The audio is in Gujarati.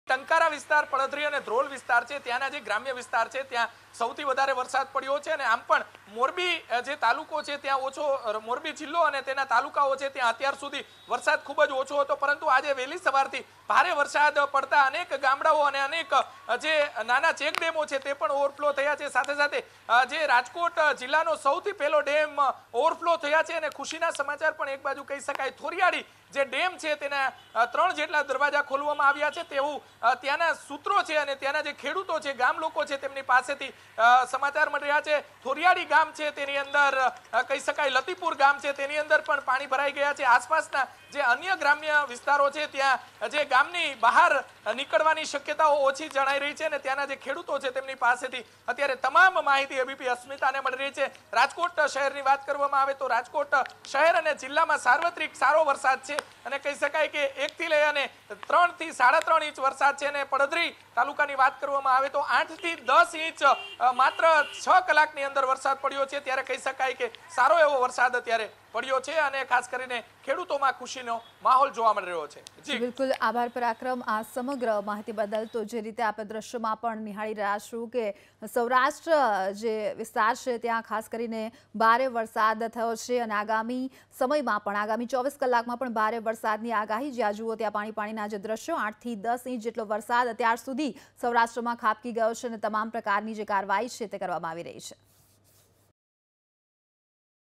ટંકારા વિસ્તાર, પડધરી અને ધ્રોલ વિસ્તાર છે, ત્યાંના જે ગ્રામ્ય વિસ્તાર છે ત્યાં સૌથી વધારે વરસાદ પડ્યો છે અને આમ પણ મોરબી જે તાલુકો છે ત્યાં ઓછો, મોરબી જિલ્લો અને તેના તાલુકાઓ છે ત્યાં અત્યાર સુધી વરસાદ ખૂબ જ ઓછો હતો, પરંતુ આજે વહેલી સવારથી ભારે વરસાદ પડતા અનેક ગામડાઓ અને અનેક જે નાના ચેકડેમો છે તે પણ ઓવરફ્લો થયા છે. સાથે સાથે જે રાજકોટ જિલ્લાનો સૌથી પહેલો ડેમ ઓવરફ્લો થયા છે અને ખુશીના સમાચાર પણ એક બાજુ કહી શકાય. થોરિયાડી જે ડેમ છે તેના 3 જેટલા દરવાજા ખોલવામાં આવ્યા છે તેવું ત્યાંના સૂત્રો છે અને ત્યાંના જે ખેડૂતો છે, ગામ લોકો છે, તેમની પાસેથી સમાચાર મળી રહ્યા છે. થોરિયાડી ગામ છે તેની અંદર કહી શકાય, લતીપુર ગામ છે તેની અંદર પણ પાણી ભરાઈ ગયા છે. આસપાસના જે અન્ય ગ્રામ્ય વિસ્તારો છે ત્યાં જે ગામની બહાર નીકળવાની શક્યતાઓ ઓછી જણાઈ રહી છે અને ત્યાંના જે ખેડૂતો છે તેમની પાસેથી અત્યારે તમામ માહિતી એબીપી અસ્મિતાને મળી રહી છે. રાજકોટ શહેરની વાત કરવામાં આવે તો રાજકોટ શહેર અને જિલ્લામાં સાર્વત્રિક સારો વરસાદ છે અને કહી શકાય કે 1 થી લઈ અને 3 થી 3.5 ઇંચ વરસાદ છે અને પડધરી તાલુકાની વાત કરવામાં આવે તો 8 થી 10 ઇંચ માત્ર 6 કલાકની અંદર વરસાદ પડ્યો છે. ત્યારે કહી શકાય કે સારો એવો વરસાદ અત્યારે પડ્યો છે અને ખાસ કરીને ખેડૂતોમાં ખુશીનો માહોલ જોવા મળી રહ્યો છે. જી બિલકુલ, આભાર પરાક્રમ આ સમગ્ર માહિતી બદલ. તો જે રીતે આપણે દ્રશ્યમાં પણ નિહાળી રહ્યા છું કે સૌરાષ્ટ્ર જે વિસ્તાર છે ત્યાં ખાસ કરીને ભારે વરસાદ થયો છે અને આગામી સમયમાં પણ આગામી 24 કલાકમાં પણ ભારે વરસાદની આગાહી. જ્યાં જુઓ ત્યાં પાણીના જે દ્રશ્યો, 8 થી 10 ઇંચ જેટલો વરસાદ અત્યાર સુધી સૌરાષ્ટ્રમાં ખાબકી ગયો છે અને તમામ પ્રકારની જે કાર્યવાહી છે તે કરવામાં આવી રહી છે.